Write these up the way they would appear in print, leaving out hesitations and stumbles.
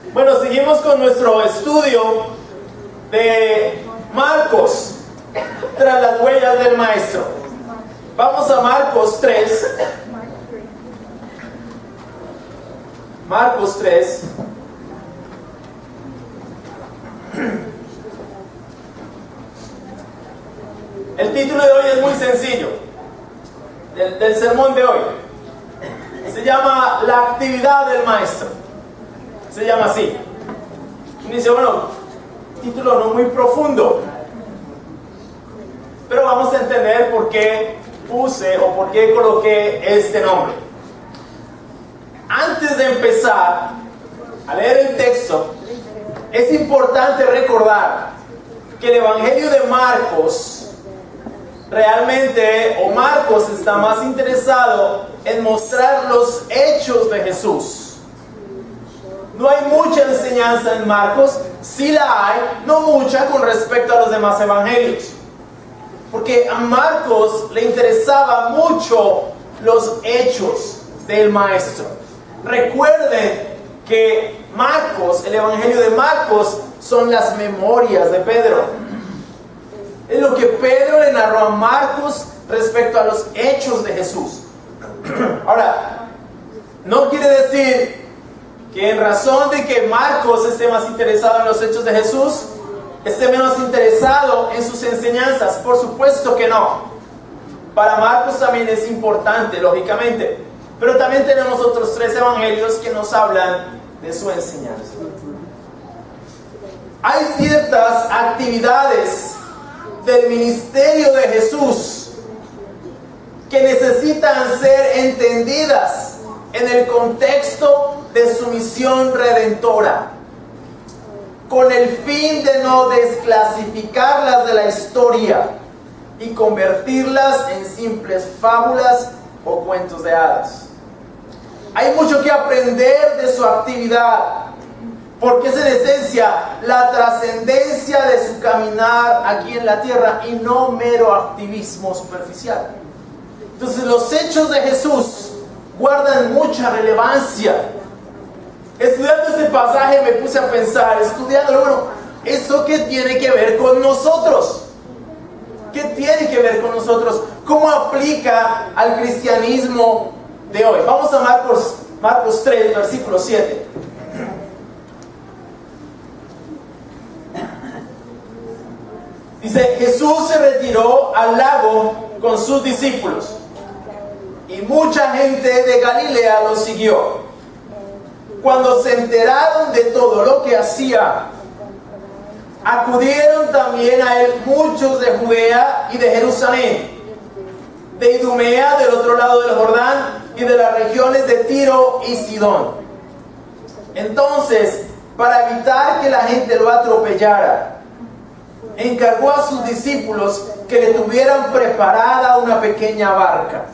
Bueno, seguimos con nuestro estudio de Marcos, tras las huellas del Maestro. Vamos a Marcos 3. Marcos 3. El título de hoy es muy sencillo, del sermón de hoy. Se llama La actividad del Maestro. Se llama así. Y dice, bueno, título no muy profundo, pero vamos a entender por qué puse o por qué coloqué este nombre. Antes de empezar a leer el texto, es importante recordar que el Evangelio de Marcos realmente, o Marcos está más interesado en mostrar los hechos de Jesús. No hay mucha enseñanza en Marcos, sí la hay, no mucha con respecto a los demás evangelios. Porque a Marcos le interesaba mucho los hechos del Maestro. Recuerden que Marcos, el Evangelio de Marcos, son las memorias de Pedro. Es lo que Pedro le narró a Marcos respecto a los hechos de Jesús. Ahora, no quiere decir que en razón de que Marcos esté más interesado en los hechos de Jesús, esté menos interesado en sus enseñanzas. Por supuesto que no. Para Marcos también es importante, lógicamente. Pero también tenemos otros 3 evangelios que nos hablan de su enseñanza. Hay ciertas actividades del ministerio de Jesús que necesitan ser entendidas en el contexto de su misión redentora, con el fin de no desclasificarlas de la historia y convertirlas en simples fábulas o cuentos de hadas. Hay mucho que aprender de su actividad, porque es en esencia la trascendencia de su caminar aquí en la tierra y no mero activismo superficial. Entonces los hechos de Jesús guardan mucha relevancia. Estudiando este pasaje me puse a pensar, bueno, ¿eso qué tiene que ver con nosotros? ¿Qué tiene que ver con nosotros? ¿Cómo aplica al cristianismo de hoy? Vamos a Marcos 3, versículo 7. Dice, Jesús se retiró al lago con sus discípulos y mucha gente de Galilea lo siguió. Cuando se enteraron de todo lo que hacía, acudieron también a él muchos de Judea y de Jerusalén, de Idumea, del otro lado del Jordán, y de las regiones de Tiro y Sidón. Entonces, para evitar que la gente lo atropellara, encargó a sus discípulos que le tuvieran preparada una pequeña barca.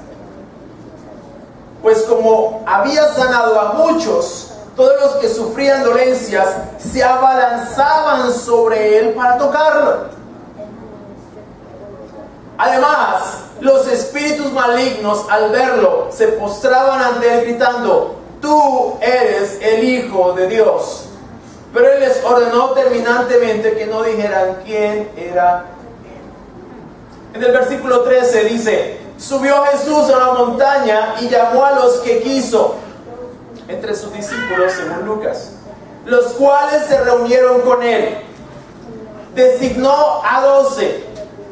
Pues como había sanado a muchos, todos los que sufrían dolencias se abalanzaban sobre él para tocarlo. Además, los espíritus malignos al verlo se postraban ante él gritando, tú eres el Hijo de Dios. Pero él les ordenó terminantemente que no dijeran quién era él. En el versículo 13 dice, subió Jesús a una montaña y llamó a los que quiso, entre sus discípulos según Lucas, los cuales se reunieron con él. Designó a 12,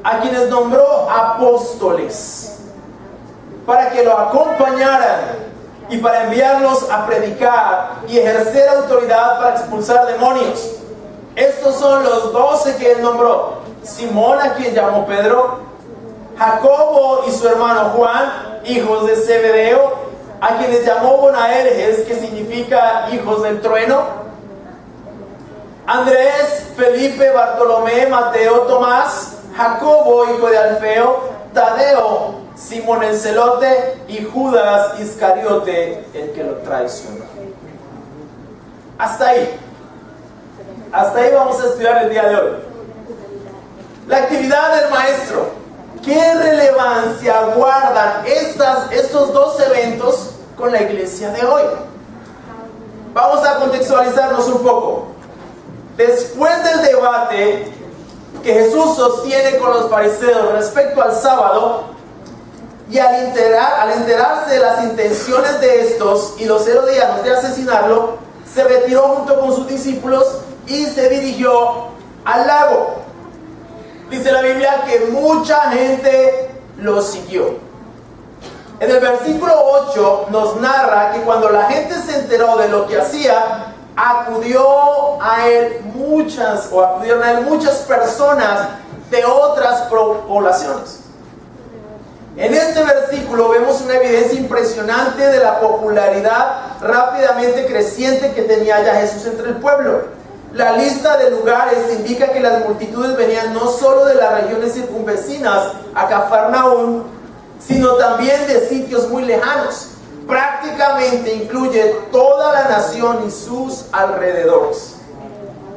a quienes nombró apóstoles, para que lo acompañaran y para enviarlos a predicar y ejercer autoridad para expulsar demonios. Estos son los 12 que él nombró: Simón, a quien llamó Pedro, Jacobo y su hermano Juan, hijos de Zebedeo, a quienes llamó Boanerges, que significa hijos del trueno, Andrés, Felipe, Bartolomé, Mateo, Tomás, Jacobo, hijo de Alfeo, Tadeo, Simón el celote y Judas Iscariote, el que lo traicionó. Hasta ahí vamos a estudiar el día de hoy. La actividad del Maestro. ¿Qué relevancia guardan estos 2 eventos con la iglesia de hoy? Vamos a contextualizarnos un poco. Después del debate que Jesús sostiene con los fariseos respecto al sábado, y al enterarse de las intenciones de estos y los herodianos de asesinarlo, se retiró junto con sus discípulos y se dirigió al lago. Dice la Biblia que mucha gente lo siguió. En el versículo 8 nos narra que cuando la gente se enteró de lo que hacía, acudieron a él muchas personas de otras poblaciones. En este versículo vemos una evidencia impresionante de la popularidad rápidamente creciente que tenía ya Jesús entre el pueblo. La lista de lugares indica que las multitudes venían no solo de las regiones circunvecinas a Cafarnaúm, sino también de sitios muy lejanos. Prácticamente incluye toda la nación y sus alrededores.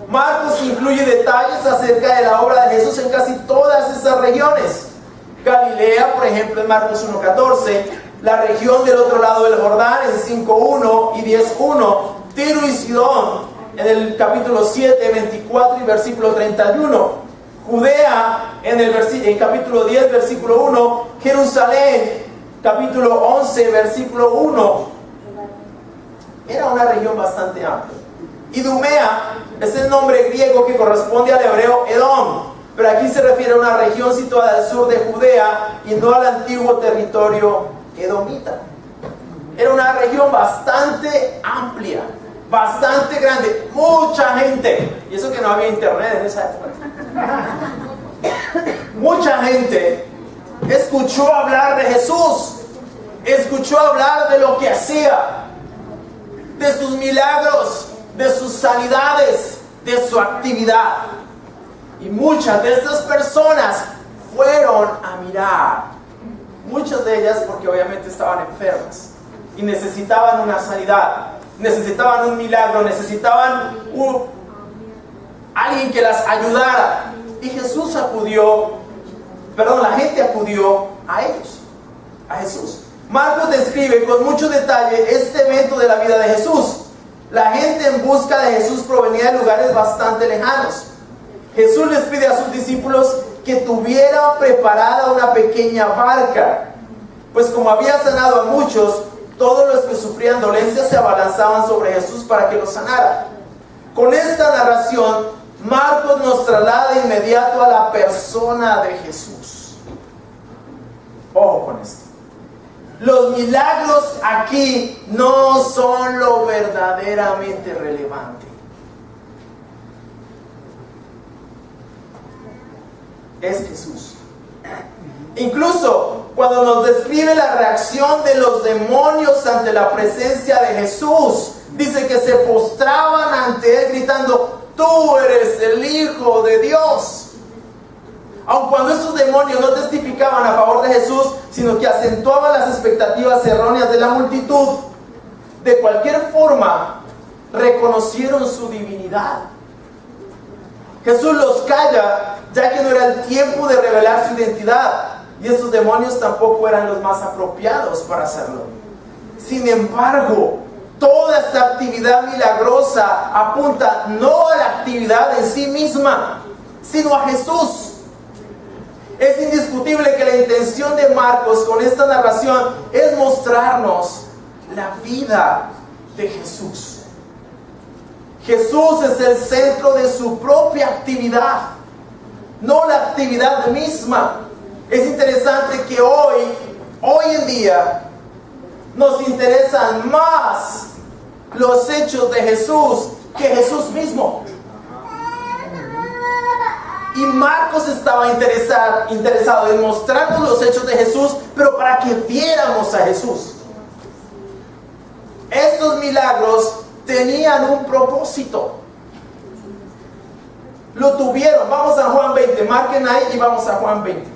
Marcos incluye detalles acerca de la obra de Jesús en casi todas esas regiones. Galilea, por ejemplo, en Marcos 1:14, la región del otro lado del Jordán en 5:1 y 10:1, Tiro y Sidón en el capítulo 7, 24 y versículo 31, Judea en el capítulo 10, versículo 1, Jerusalén, capítulo 11, versículo 1. Era una región bastante amplia. Idumea es el nombre griego que corresponde al hebreo Edom, pero aquí se refiere a una región situada al sur de Judea y no al antiguo territorio edomita. Era una región bastante amplia, bastante grande, mucha gente. Y eso que no había internet en esa época. Mucha gente escuchó hablar de Jesús, escuchó hablar de lo que hacía, de sus milagros, de sus sanidades, de su actividad. Y muchas de estas personas fueron a mirar. Muchas de ellas porque obviamente estaban enfermas y necesitaban una sanidad, necesitaban un milagro, necesitaban alguien que las ayudara. Y la gente acudió a ellos, a Jesús. Marcos describe con mucho detalle este evento de la vida de Jesús. La gente en busca de Jesús provenía de lugares bastante lejanos. Jesús les pide a sus discípulos que tuvieran preparada una pequeña barca, pues como había sanado a muchos, todos los que sufrían dolencias se abalanzaban sobre Jesús para que los sanara. Con esta narración, Marcos nos traslada de inmediato a la persona de Jesús. Ojo con esto. Los milagros aquí no son lo verdaderamente relevante. Es Jesús. Incluso cuando nos describe la reacción de los demonios ante la presencia de Jesús, dice que se postraban ante él gritando: tú eres el Hijo de Dios. Aun cuando estos demonios no testificaban a favor de Jesús, sino que acentuaban las expectativas erróneas de la multitud, de cualquier forma reconocieron su divinidad. Jesús los calla, ya que no era el tiempo de revelar su identidad, y estos demonios tampoco eran los más apropiados para hacerlo. Sin embargo, toda esta actividad milagrosa apunta no a la actividad en sí misma, sino a Jesús. Es indiscutible que la intención de Marcos con esta narración es mostrarnos la vida de Jesús. Jesús es el centro de su propia actividad, no la actividad misma. Es interesante que hoy en día, nos interesan más los hechos de Jesús que Jesús mismo. Y Marcos estaba interesado en mostrarnos los hechos de Jesús, pero para que viéramos a Jesús. Estos milagros tenían un propósito. Lo tuvieron. Vamos a Juan 20. Marquen ahí y vamos a Juan 20.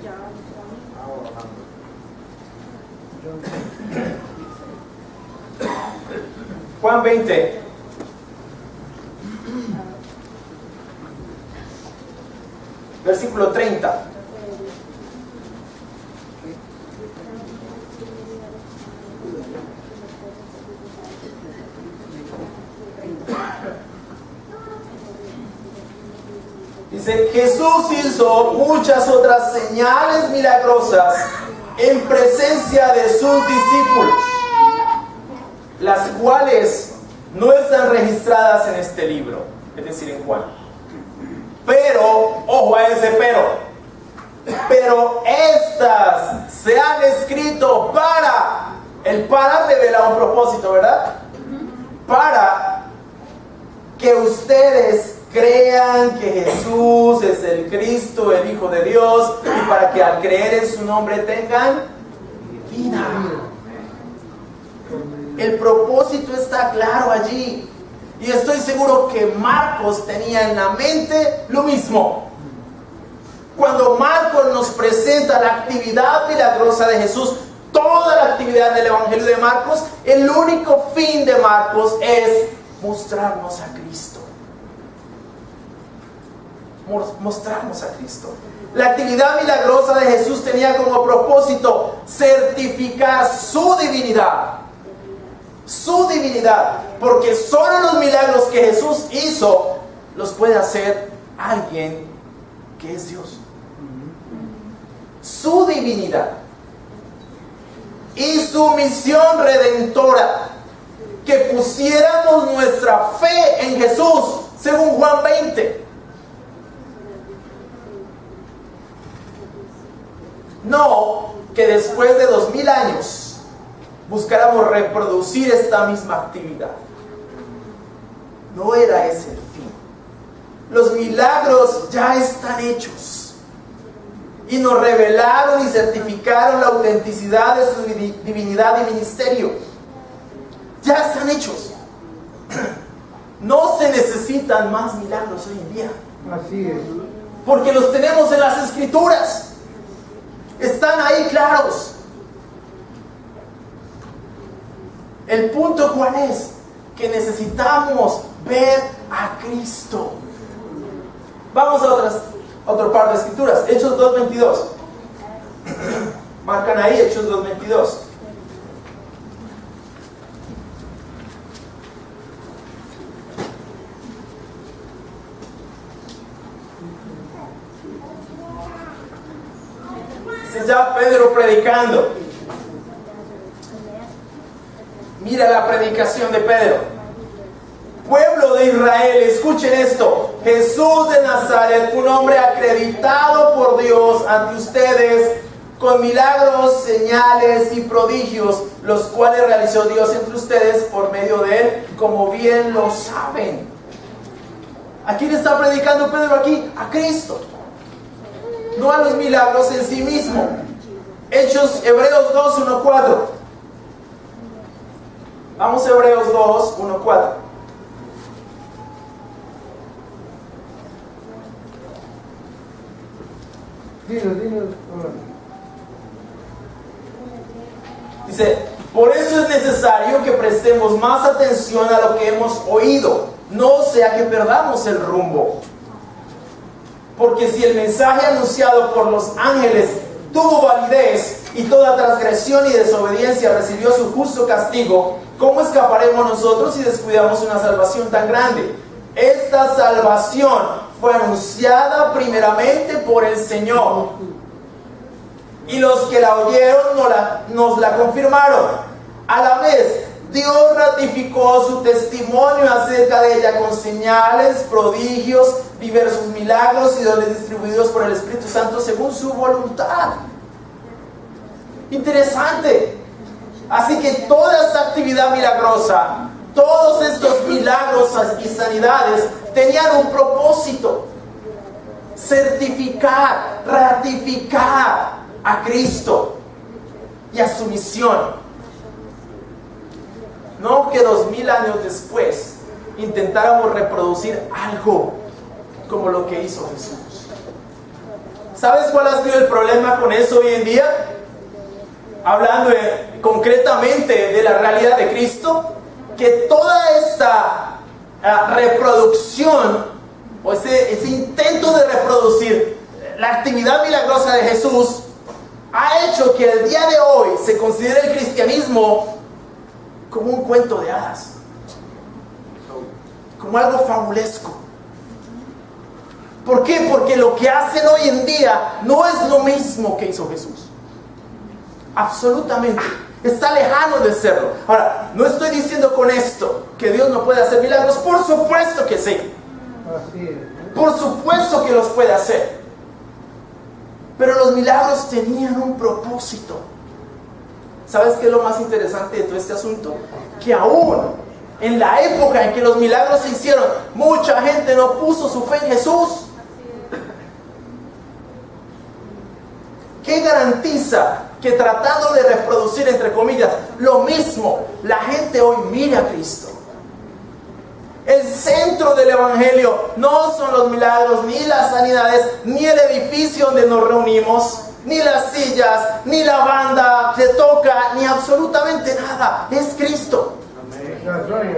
Juan 20. Versículo 30. Dice, Jesús hizo muchas otras señales milagrosas en presencia de sus discípulos, las cuales no están registradas en este libro, es decir, en Juan. Pero, ojo a ese pero estas se han escrito para, el para revela un propósito, ¿verdad? Para que ustedes crean que Jesús es el Cristo, el Hijo de Dios, y para que al creer en su nombre tengan vida. El propósito está claro allí. Y estoy seguro que Marcos tenía en la mente lo mismo. Cuando Marcos nos presenta la actividad milagrosa de Jesús, toda la actividad del Evangelio de Marcos, el único fin de Marcos es mostrarnos a Cristo. Mostrarnos a Cristo. La actividad milagrosa de Jesús tenía como propósito certificar su divinidad. Su divinidad. Porque solo los milagros que Jesús hizo los puede hacer alguien que es Dios. Su divinidad y su misión redentora, que pusiéramos nuestra fe en Jesús, según Juan 20. No que después de 2000 años buscáramos reproducir esta misma actividad. No era ese el fin. Los milagros ya están hechos y nos revelaron y certificaron la autenticidad de su divinidad y ministerio. Ya están hechos. No se necesitan más milagros hoy en día. Así es. Porque los tenemos en las Escrituras. Están ahí claros. El punto ¿cuál es? Que necesitamos ver a Cristo. Vamos a otro par de escrituras. Hechos 2:22. Marcan ahí Hechos 2:22. Dice ya Pedro predicando. Mira la predicación de Pedro. Pueblo de Israel, escuchen esto. Jesús de Nazaret fue un hombre acreditado por Dios ante ustedes con milagros, señales y prodigios, los cuales realizó Dios entre ustedes por medio de él, como bien lo saben. ¿A quién está predicando Pedro aquí? A Cristo. No a los milagros en sí mismo. Hebreos 2:1-4. Vamos a Hebreos 2:1-4. Dilo. Dice, por eso es necesario que prestemos más atención a lo que hemos oído, no sea que perdamos el rumbo. Porque si el mensaje anunciado por los ángeles tuvo validez y toda transgresión y desobediencia recibió su justo castigo, ¿cómo escaparemos nosotros si descuidamos una salvación tan grande? Esta salvación fue anunciada primeramente por el Señor, y los que la oyeron nos la confirmaron. A la vez, Dios ratificó su testimonio acerca de ella con señales, prodigios, diversos milagros y dones distribuidos por el Espíritu Santo según su voluntad. Interesante. Así que toda esta actividad milagrosa, todos estos milagros y sanidades tenían un propósito: certificar, ratificar a Cristo y a su misión. No que 2000 años después intentáramos reproducir algo como lo que hizo Jesús. ¿Sabes cuál ha sido el problema con eso hoy en día? Hablando concretamente de la realidad de Cristo, que toda esta reproducción o ese intento de reproducir la actividad milagrosa de Jesús ha hecho que el día de hoy se considere el cristianismo como un cuento de hadas, como algo fabulesco. ¿Por qué? Porque lo que hacen hoy en día no es lo mismo que hizo Jesús. Absolutamente. Está lejano de serlo. Ahora, no estoy diciendo con esto que Dios no puede hacer milagros. Por supuesto que sí. Así es. Por supuesto que los puede hacer. Pero los milagros tenían un propósito. ¿Sabes qué es lo más interesante de todo este asunto? Que aún en la época en que los milagros se hicieron, mucha gente no puso su fe en Jesús. ¿Qué garantiza que tratando de reproducir, entre comillas, lo mismo, la gente hoy mira a Cristo? El centro del Evangelio no son los milagros, ni las sanidades, ni el edificio donde nos reunimos, ni las sillas, ni la banda que toca, ni absolutamente nada. Es Cristo.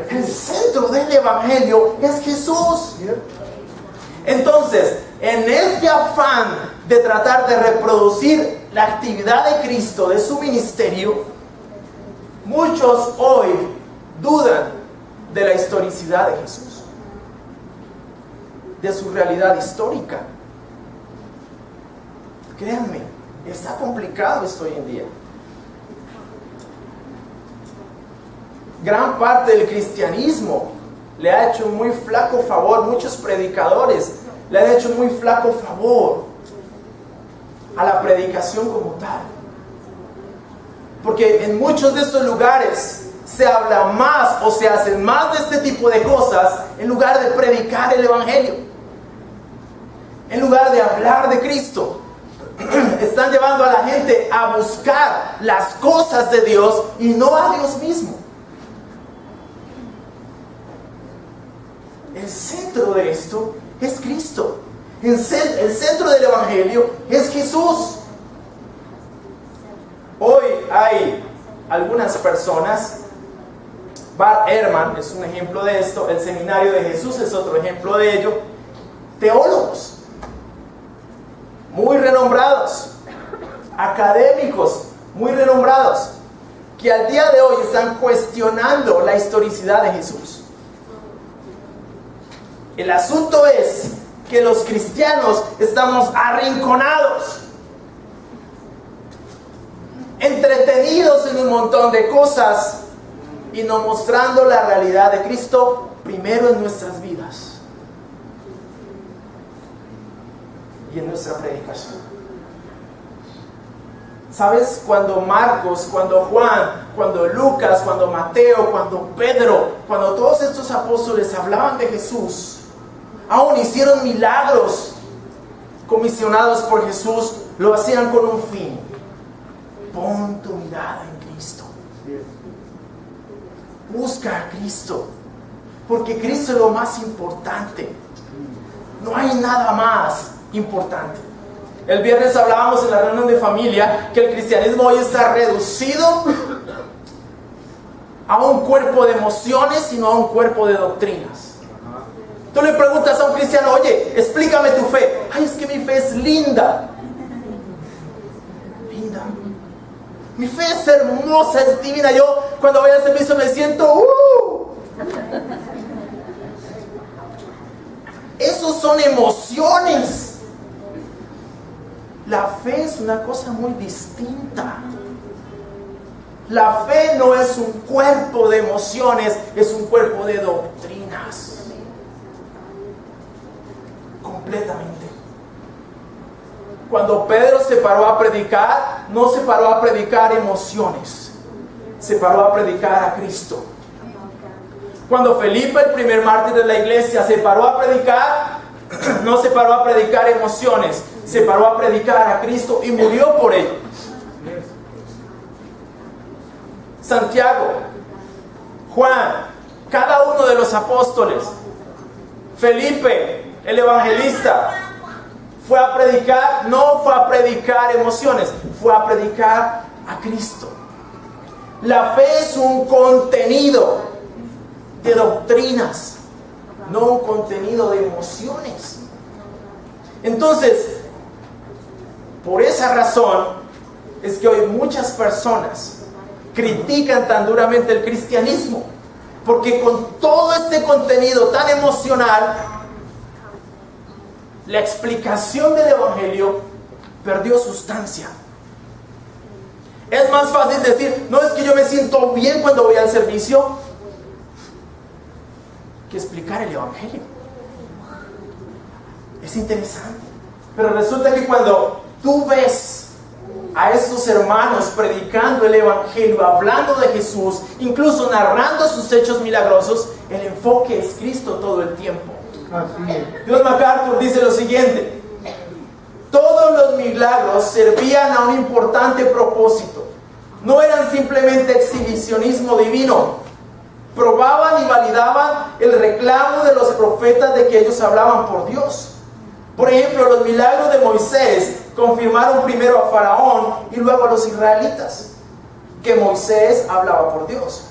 El centro del Evangelio es Jesús. Entonces, en este afán de tratar de reproducir la actividad de Cristo, de su ministerio, muchos hoy dudan de la historicidad de Jesús, de su realidad histórica. Créanme, está complicado esto hoy en día. Gran parte del cristianismo le ha hecho un muy flaco favor, muchos predicadores le han hecho un muy flaco favor a la predicación como tal. Porque en muchos de estos lugares se habla más o se hacen más de este tipo de cosas en lugar de predicar el Evangelio, en lugar de hablar de Cristo. Están llevando a la gente a buscar las cosas de Dios y no a Dios mismo. El centro de esto es Cristo. El centro del Evangelio es Jesús. Hoy hay algunas personas, Bart Ehrman es un ejemplo de esto, el Seminario de Jesús es otro ejemplo de ello, teólogos muy renombrados, académicos muy renombrados, que al día de hoy están cuestionando la historicidad de Jesús. El asunto es que los cristianos estamos arrinconados, entretenidos en un montón de cosas y no mostrando la realidad de Cristo primero en nuestras vidas y en nuestra predicación. ¿Sabes? Cuando Marcos, cuando Juan, cuando Lucas, cuando Mateo, cuando Pedro, cuando todos estos apóstoles hablaban de Jesús, aún hicieron milagros comisionados por Jesús, lo hacían con un fin: pon tu mirada en Cristo, busca a Cristo, porque Cristo es lo más importante, no hay nada más importante. El viernes hablábamos en la reunión de familia que el cristianismo hoy está reducido a un cuerpo de emociones y no a un cuerpo de doctrinas. Tú le preguntas a un cristiano: oye, explícame tu fe. Ay, es que mi fe es linda. Linda. Mi fe es hermosa, es divina. Yo cuando voy al servicio me siento Esos son emociones. La fe es una cosa muy distinta. La fe no es un cuerpo de emociones, es un cuerpo de doctrinas. Completamente. Cuando Pedro se paró a predicar, no se paró a predicar emociones, se paró a predicar a Cristo. Cuando Felipe, el primer mártir de la iglesia, se paró a predicar, no se paró a predicar emociones, se paró a predicar a Cristo y murió por ello. Santiago, Juan, cada uno de los apóstoles, Felipe, el evangelista, fue a predicar, no fue a predicar emociones, fue a predicar a Cristo. La fe es un contenido de doctrinas, no un contenido de emociones. Entonces, por esa razón es que hoy muchas personas critican tan duramente el cristianismo, porque con todo este contenido tan emocional la explicación del Evangelio perdió sustancia. Es más fácil decir, no, es que yo me siento bien cuando voy al servicio, que explicar el Evangelio. Es interesante. Pero resulta que cuando tú ves a estos hermanos predicando el Evangelio, hablando de Jesús, incluso narrando sus hechos milagrosos, el enfoque es Cristo todo el tiempo. Así es. John MacArthur dice lo siguiente: todos los milagros servían a un importante propósito. No eran simplemente exhibicionismo divino. Probaban y validaban el reclamo de los profetas de que ellos hablaban por Dios. Por ejemplo, los milagros de Moisés confirmaron primero a Faraón y luego a los israelitas que Moisés hablaba por Dios.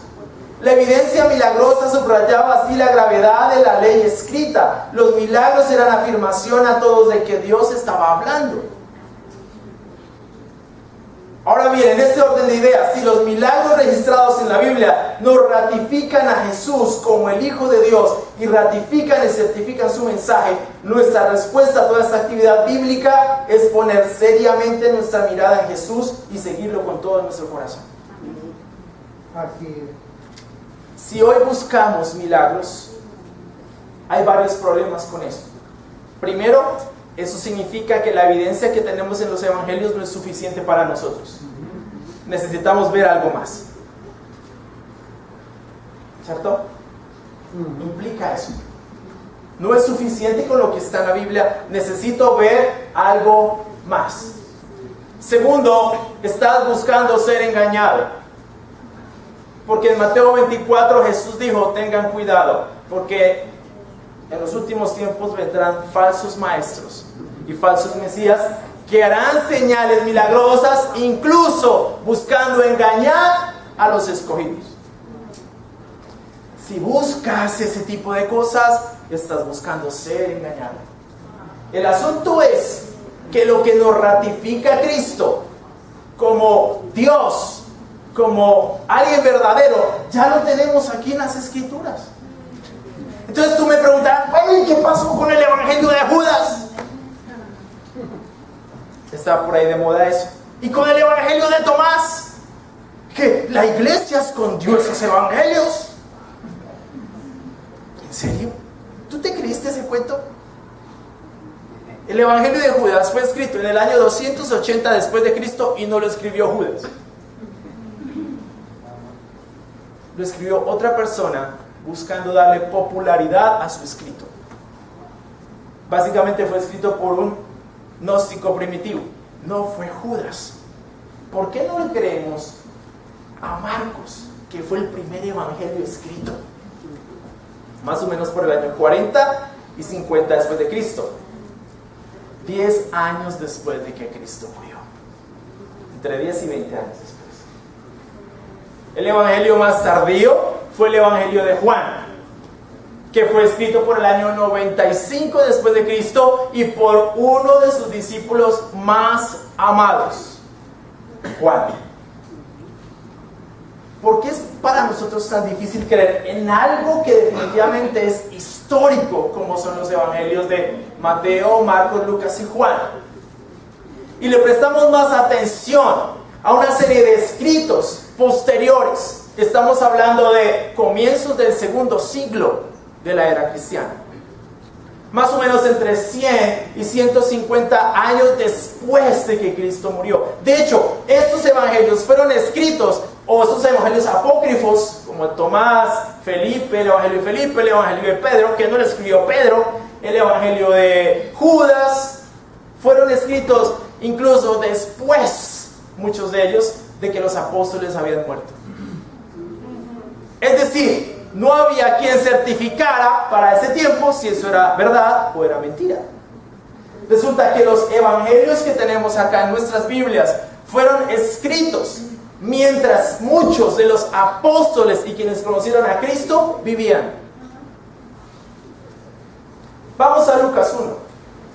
La evidencia milagrosa subrayaba así la gravedad de la ley escrita. Los milagros eran afirmación a todos de que Dios estaba hablando. Ahora bien, en este orden de ideas, si los milagros registrados en la Biblia nos ratifican a Jesús como el Hijo de Dios y ratifican y certifican su mensaje, nuestra respuesta a toda esta actividad bíblica es poner seriamente nuestra mirada en Jesús y seguirlo con todo nuestro corazón. Así es. Si hoy buscamos milagros, hay varios problemas con eso. Primero, eso significa que la evidencia que tenemos en los evangelios no es suficiente para nosotros. Necesitamos ver algo más. ¿Cierto? Implica eso. No es suficiente con lo que está en la Biblia. Necesito ver algo más. Segundo, estás buscando ser engañado. Porque en Mateo 24 Jesús dijo, tengan cuidado, porque en los últimos tiempos vendrán falsos maestros y falsos mesías que harán señales milagrosas, incluso buscando engañar a los escogidos. Si buscas ese tipo de cosas, estás buscando ser engañado. El asunto es que lo que nos ratifica a Cristo como Dios, como alguien verdadero, ya lo tenemos aquí en las Escrituras. Entonces tú me preguntarás, bueno, ¿qué pasó con el Evangelio de Judas? Está por ahí de moda eso. ¿Y con el Evangelio de Tomás? ¿Que la iglesia escondió esos evangelios? ¿En serio? ¿Tú te creíste ese cuento? El Evangelio de Judas fue escrito en el año 280 después de Cristo y no lo escribió Judas. Lo escribió otra persona buscando darle popularidad a su escrito. Básicamente fue escrito por un gnóstico primitivo. No fue Judas. ¿Por qué no le creemos a Marcos, que fue el primer evangelio escrito? Más o menos por el año 40 y 50 después de Cristo. 10 años después de que Cristo murió. Entre 10 y 20 años después. El evangelio más tardío fue el evangelio de Juan, que fue escrito por el año 95 después de Cristo y por uno de sus discípulos más amados, Juan. ¿Por qué es para nosotros tan difícil creer en algo que definitivamente es histórico, como son los evangelios de Mateo, Marcos, Lucas y Juan? Y le prestamos más atención a una serie de escritos posteriores. Estamos hablando de comienzos del segundo siglo de la era cristiana. Más o menos entre 100 y 150 años después de que Cristo murió. De hecho, estos evangelios fueron escritos, o estos evangelios apócrifos, como Tomás, Felipe, el evangelio de Felipe, el evangelio de Pedro, que no lo escribió Pedro, el evangelio de Judas, fueron escritos incluso después, muchos de ellos, de que los apóstoles habían muerto. Es decir, no había quien certificara para ese tiempo si eso era verdad o era mentira. Resulta que los evangelios que tenemos acá en nuestras Biblias fueron escritos mientras muchos de los apóstoles y quienes conocieron a Cristo vivían. Vamos a Lucas 1,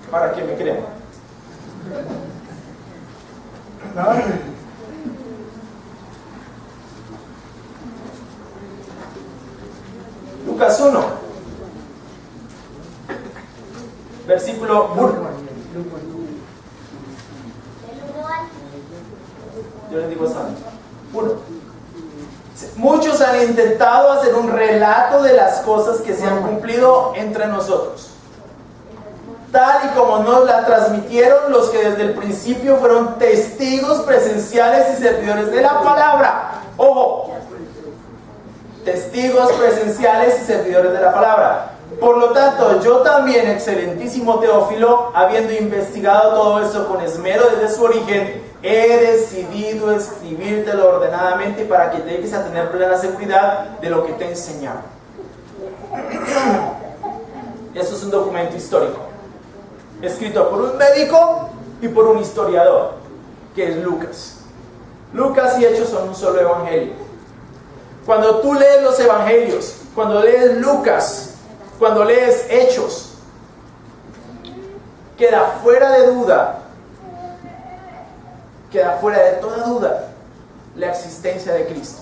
para que me crean. Lucas 1. Versículo 1. Yo les digo esa 1. Muchos han intentado hacer un relato de las cosas que se han cumplido entre nosotros, tal y como nos la transmitieron los que desde el principio fueron testigos presenciales y servidores de la palabra. Ojo, testigos presenciales y servidores de la palabra. Por lo tanto, yo también, excelentísimo Teófilo, habiendo investigado todo esto con esmero desde su origen, he decidido escribírtelo ordenadamente para que llegues a tener plena seguridad de lo que te he enseñado. Esto es un documento histórico, escrito por un médico y por un historiador, que es Lucas. Lucas y Hechos son un solo evangelio. Cuando tú lees los evangelios, cuando lees Lucas, cuando lees Hechos, queda fuera de toda duda la existencia de Cristo.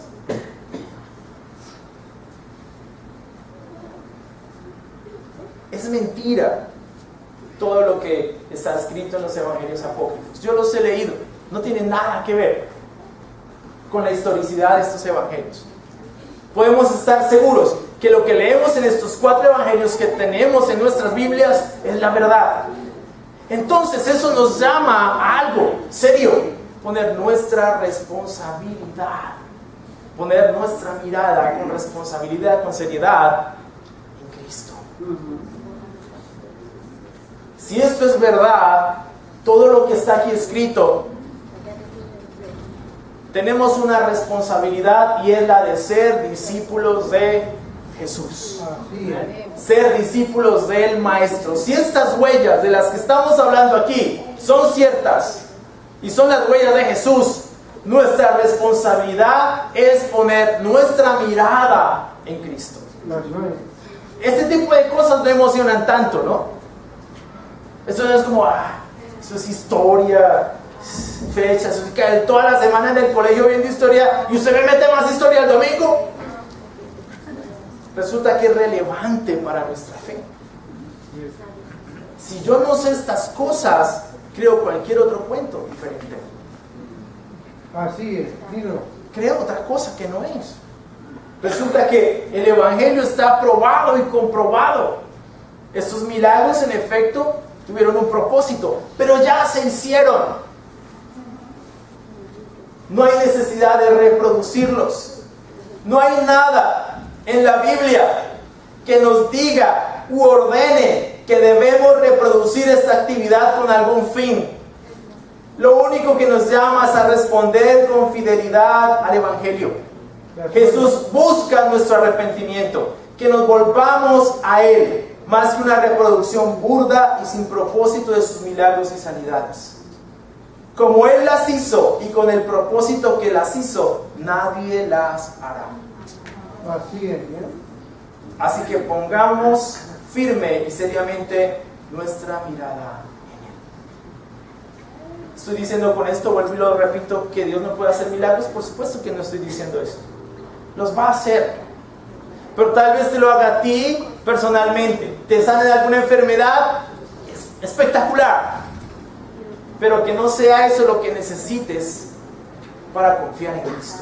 Es mentira todo lo que está escrito en los evangelios apócrifos. Yo los he leído, no tiene nada que ver con la historicidad de estos evangelios. Podemos estar seguros que lo que leemos en estos 4 evangelios que tenemos en nuestras Biblias es la verdad. Entonces eso nos llama a algo serio: poner nuestra responsabilidad, poner nuestra mirada con responsabilidad, con seriedad en Cristo. Si esto es verdad, todo lo que está aquí escrito, tenemos una responsabilidad, y es la de ser discípulos de Jesús. Ser discípulos del Maestro. Si estas huellas de las que estamos hablando aquí son ciertas y son las huellas de Jesús, nuestra responsabilidad es poner nuestra mirada en Cristo. Este tipo de cosas no emocionan tanto, ¿no? Esto no es como, eso es historia, fechas, toda la semana en el colegio viendo historia, y usted me mete más historia el domingo. Resulta que es relevante para nuestra fe. Si yo no sé estas cosas, creo cualquier otro cuento diferente. Así es, dilo. Creo otra cosa que no es. Resulta que el evangelio está probado y comprobado. Estos milagros, en efecto, tuvieron un propósito, pero ya se hicieron. No hay necesidad de reproducirlos. No hay nada en la Biblia que nos diga u ordene que debemos reproducir esta actividad con algún fin. Lo único que nos llama es a responder con fidelidad al Evangelio. Jesús busca nuestro arrepentimiento, que nos volvamos a Él, más que una reproducción burda y sin propósito de sus milagros y sanidades. Como Él las hizo y con el propósito que las hizo, nadie las hará. Así es, ¿eh? Así que pongamos firme y seriamente nuestra mirada en Él. Estoy diciendo con esto, vuelvo y lo repito, que Dios no puede hacer milagros. Por supuesto que no estoy diciendo eso. Los va a hacer, pero tal vez te lo haga a ti personalmente, te sane de alguna enfermedad, es espectacular, pero que no sea eso lo que necesites para confiar en Cristo.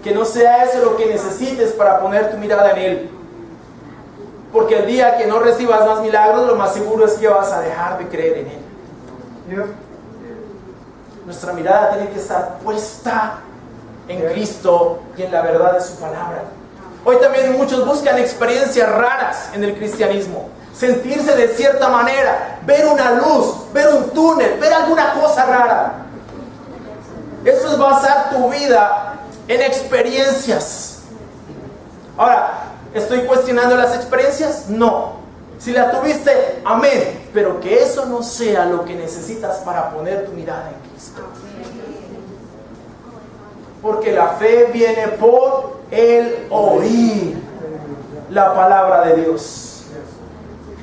Que no sea eso lo que necesites para poner tu mirada en Él. Porque el día que no recibas más milagros, lo más seguro es que vas a dejar de creer en Él. Nuestra mirada tiene que estar puesta en Cristo y en la verdad de su palabra. Hoy también muchos buscan experiencias raras en el cristianismo. Sentirse de cierta manera, ver una luz, ver un túnel, ver alguna cosa rara. Eso es basar tu vida en experiencias. Ahora, ¿estoy cuestionando las experiencias? No. Si la tuviste, amén. Pero que eso no sea lo que necesitas para poner tu mirada en Cristo. Porque la fe viene por el oír la palabra de Dios.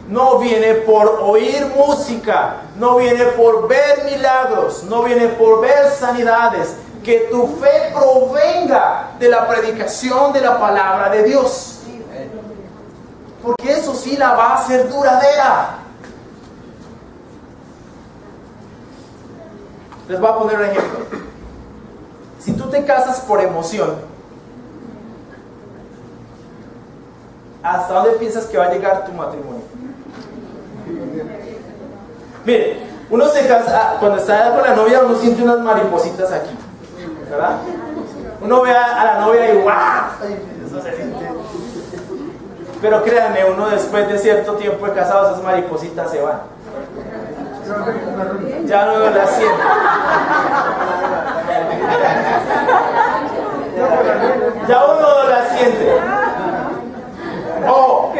No viene por oír música, no viene por ver milagros, no viene por ver sanidades. Que tu fe provenga de la predicación de la palabra de Dios. Porque eso sí la va a hacer duradera. Les voy a poner un ejemplo. Si tú te casas por emoción, ¿hasta dónde piensas que va a llegar tu matrimonio? Mire, uno se casa, cuando está con la novia, uno siente unas maripositas aquí, ¿verdad? Uno ve a la novia y ¡guau! Eso se siente. Pero créanme, uno después de cierto tiempo de casado, esas maripositas se van. Ya no las siente. Ya uno no las siente. Oh,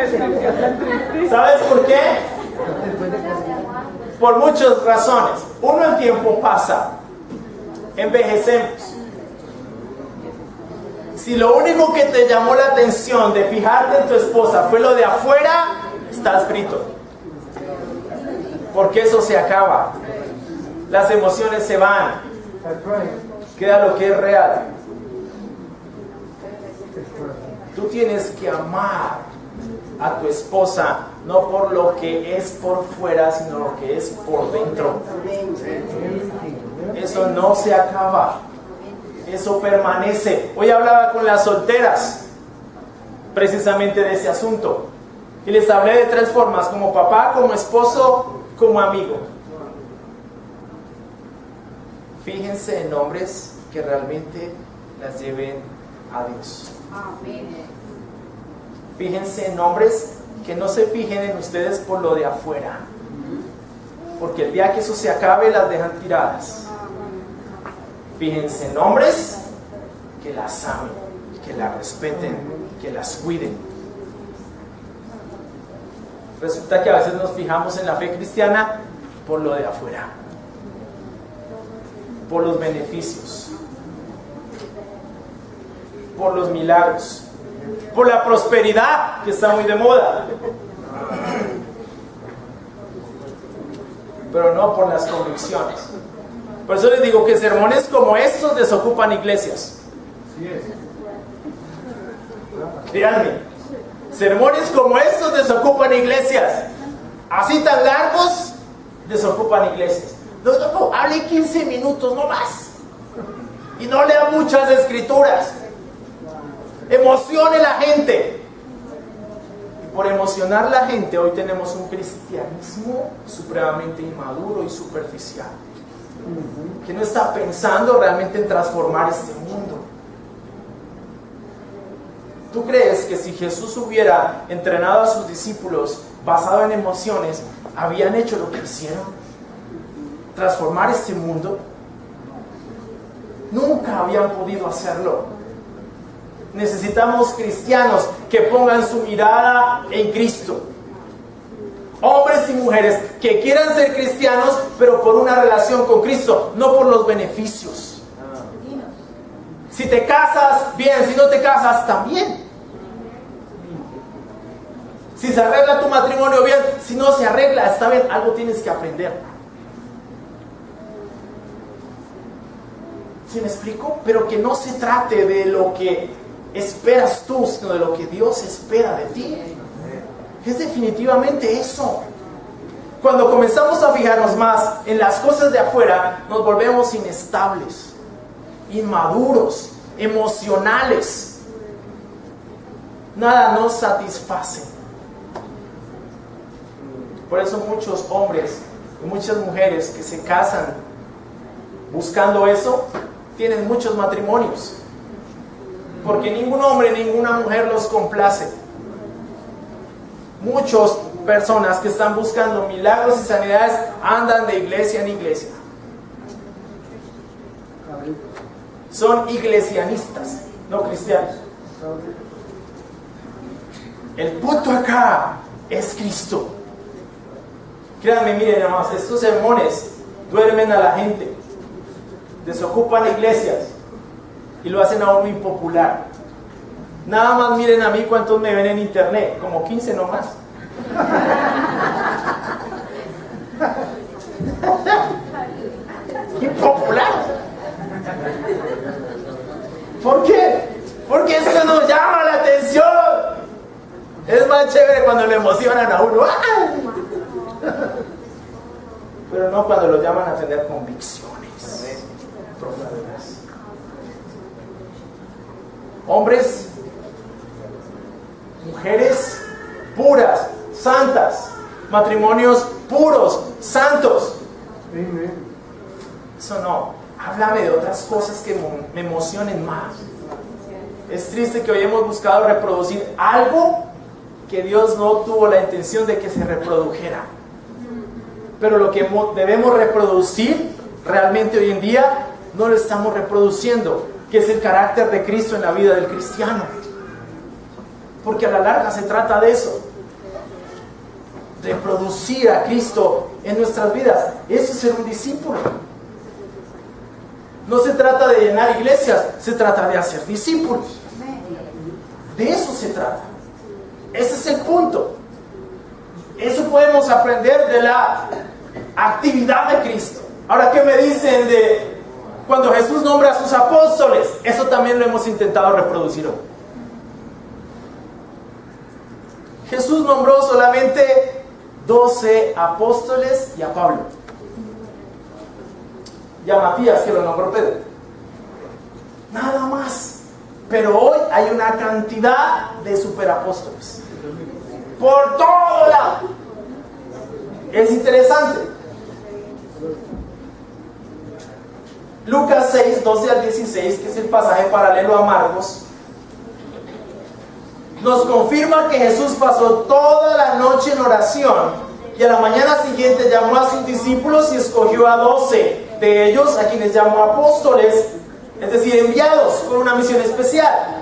¿sabes por qué? Por muchas razones. Uno, el tiempo pasa, envejecemos. Si lo único que te llamó la atención de fijarte en tu esposa fue lo de afuera, estás frito. Porque eso se acaba. Las emociones se van. Queda lo que es real. Tú tienes que amar a tu esposa, no por lo que es por fuera, sino lo que es por dentro. Eso no se acaba. Eso permanece. Hoy hablaba con las solteras precisamente de ese asunto. Y les hablé de 3 formas: como papá, como esposo, como amigo. Fíjense en hombres que realmente las lleven a Dios. Fíjense en hombres que no se fijen en ustedes por lo de afuera, porque el día que eso se acabe las dejan tiradas. Fíjense en hombres que las amen, que las respeten, que las cuiden. Resulta que a veces nos fijamos en la fe cristiana por lo de afuera, por los beneficios, por los milagros, por la prosperidad que está muy de moda, pero no por las convicciones. Por eso les digo que sermones como estos desocupan iglesias. Créanme, sermones como estos desocupan iglesias. Así tan largos, desocupan iglesias. No, hable 15 minutos, no más. Y no lea muchas escrituras. Emocione la gente. Y por emocionar la gente, hoy tenemos un cristianismo supremamente inmaduro y superficial, que no está pensando realmente en transformar este mundo. ¿Tú crees que si Jesús hubiera entrenado a sus discípulos basado en emociones, habían hecho lo que hicieron? ¿Transformar este mundo? Nunca habían podido hacerlo. Necesitamos cristianos que pongan su mirada en Cristo. Hombres y mujeres que quieran ser cristianos, pero por una relación con Cristo, no por los beneficios. Si te casas, bien; si no te casas, también. Si se arregla tu matrimonio, bien; si no se arregla, está bien, algo tienes que aprender. ¿Sí me explico? Pero que no se trate de lo que esperas tú, sino de lo que Dios espera de ti. Es definitivamente eso. Cuando comenzamos a fijarnos más en las cosas de afuera, nos volvemos inestables, inmaduros, emocionales. Nada nos satisface. Por eso muchos hombres y muchas mujeres que se casan buscando eso, tienen muchos matrimonios. Porque ningún hombre, ninguna mujer los complace. Muchas personas que están buscando milagros y sanidades andan de iglesia en iglesia. Son iglesianistas, no cristianos. El punto acá es Cristo. Créanme, miren, hermanos, estos sermones duermen a la gente, desocupan iglesias y lo hacen aún muy popular. Nada más miren a mí cuántos me ven en internet, como 15 nomás. Impopular. ¿Por qué? Porque esto nos llama la atención. Es más chévere cuando emocionan a uno. ¡Ay! Pero no cuando lo llaman a tener convicciones profundas. Hombres, mujeres puras, santas, matrimonios puros, santos. Amén. Eso no, háblame de otras cosas que me emocionen más. Es triste que hoy hemos buscado reproducir algo que Dios no tuvo la intención de que se reprodujera. Pero lo que debemos reproducir realmente hoy en día no lo estamos reproduciendo, que es el carácter de Cristo en la vida del cristiano. Porque a la larga se trata de eso, de producir a Cristo en nuestras vidas. Eso es ser un discípulo. No se trata de llenar iglesias, se trata de hacer discípulos. De eso se trata. Ese es el punto. Eso podemos aprender de la actividad de Cristo. Ahora, ¿qué me dicen de cuando Jesús nombra a sus apóstoles? Eso también lo hemos intentado reproducir hoy. Jesús nombró solamente 12 apóstoles y a Pablo. Y a Matías, que lo nombró Pedro. Nada más. Pero hoy hay una cantidad de superapóstoles. Por todo lado. Es interesante. Lucas 6, 12 al 16, que es el pasaje paralelo a Marcos, nos confirma que Jesús pasó toda la noche en oración y a la mañana siguiente llamó a sus discípulos y escogió a 12 de ellos, a quienes llamó apóstoles, es decir, enviados con una misión especial.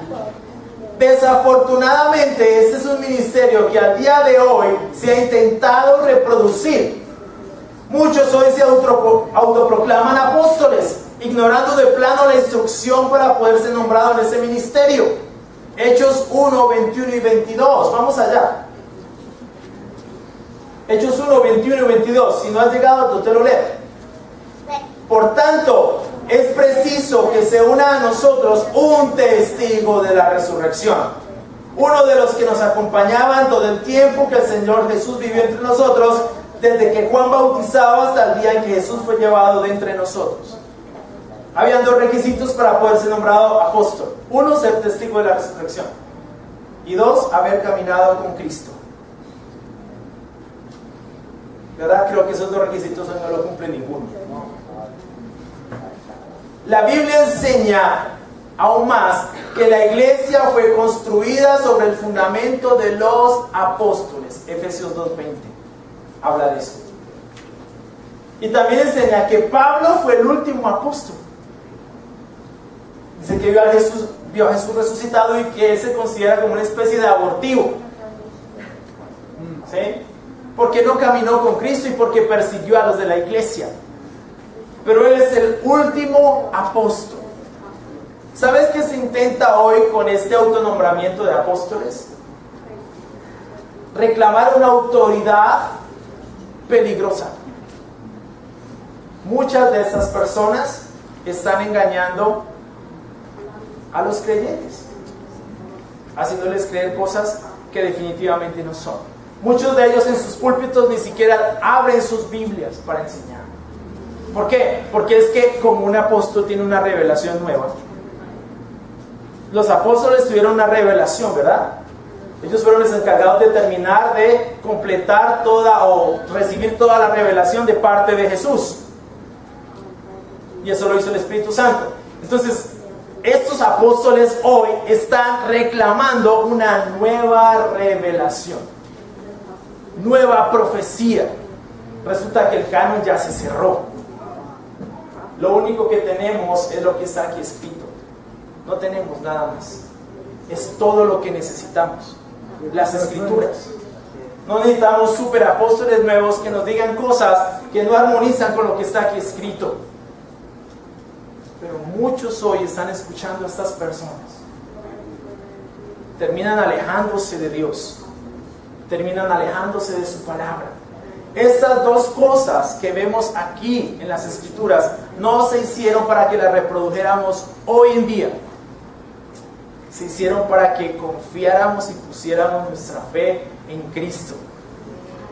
Desafortunadamente, este es un ministerio que al día de hoy se ha intentado reproducir. Muchos hoy se autoproclaman apóstoles, ignorando de plano la instrucción para poder ser nombrado en ese ministerio. Hechos 1, 21 y 22. Vamos allá. Hechos 1, 21 y 22. Si no has llegado, tú te lo lees. Por tanto, es preciso que se una a nosotros un testigo de la resurrección. Uno de los que nos acompañaban todo el tiempo que el Señor Jesús vivió entre nosotros, desde que Juan bautizaba hasta el día en que Jesús fue llevado de entre nosotros. Habían dos requisitos para poder ser nombrado apóstol. Uno, ser testigo de la resurrección. Y dos, haber caminado con Cristo. ¿Verdad? Creo que esos dos requisitos hoy no lo cumple ninguno. La Biblia enseña aún más que la iglesia fue construida sobre el fundamento de los apóstoles. Efesios 2:20 habla de eso. Y también enseña que Pablo fue el último apóstol. Dice que vio a Jesús resucitado y que él se considera como una especie de abortivo. ¿Sí? Porque no caminó con Cristo y porque persiguió a los de la iglesia. Pero él es el último apóstol. ¿Sabes qué se intenta hoy con este autonombramiento de apóstoles? Reclamar una autoridad peligrosa. Muchas de estas personas están engañando a los creyentes, haciéndoles creer cosas que definitivamente no son. Muchos de ellos en sus púlpitos ni siquiera abren sus Biblias para enseñar. ¿Por qué? Porque es que como un apóstol tiene una revelación nueva. Los apóstoles tuvieron una revelación, ¿verdad? Ellos fueron los encargados de terminar de completar toda o recibir toda la revelación de parte de Jesús. Y eso lo hizo el Espíritu Santo. Entonces, estos apóstoles hoy están reclamando una nueva revelación, nueva profecía. Resulta que el canon ya se cerró. Lo único que tenemos es lo que está aquí escrito. No tenemos nada más. Es todo lo que necesitamos. Las escrituras. No necesitamos superapóstoles nuevos que nos digan cosas que no armonizan con lo que está aquí escrito. Pero muchos hoy están escuchando a estas personas. Terminan alejándose de Dios. Terminan alejándose de su palabra. Estas dos cosas que vemos aquí en las escrituras no se hicieron para que las reprodujéramos hoy en día. Se hicieron para que confiáramos y pusiéramos nuestra fe en Cristo.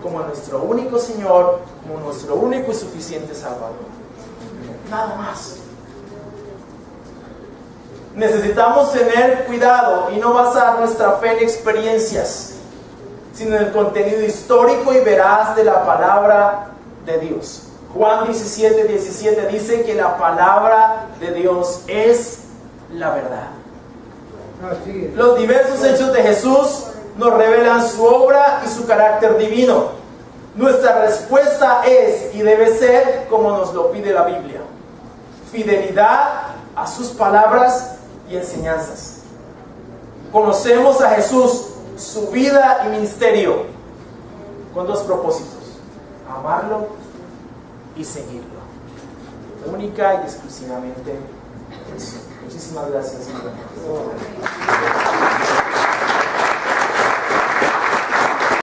como nuestro único Señor, como nuestro único y suficiente Salvador. Nada más. Necesitamos tener cuidado y no basar nuestra fe en experiencias, sino en el contenido histórico y veraz de la palabra de Dios. Juan 17:17 dice que la palabra de Dios es la verdad. Así es. Los diversos hechos de Jesús nos revelan su obra y su carácter divino. Nuestra respuesta es y debe ser como nos lo pide la Biblia: fidelidad a sus palabras y enseñanzas. Conocemos a Jesús, su vida y ministerio, con dos propósitos: amarlo y seguirlo. Única y exclusivamente eso. Muchísimas gracias, Señor.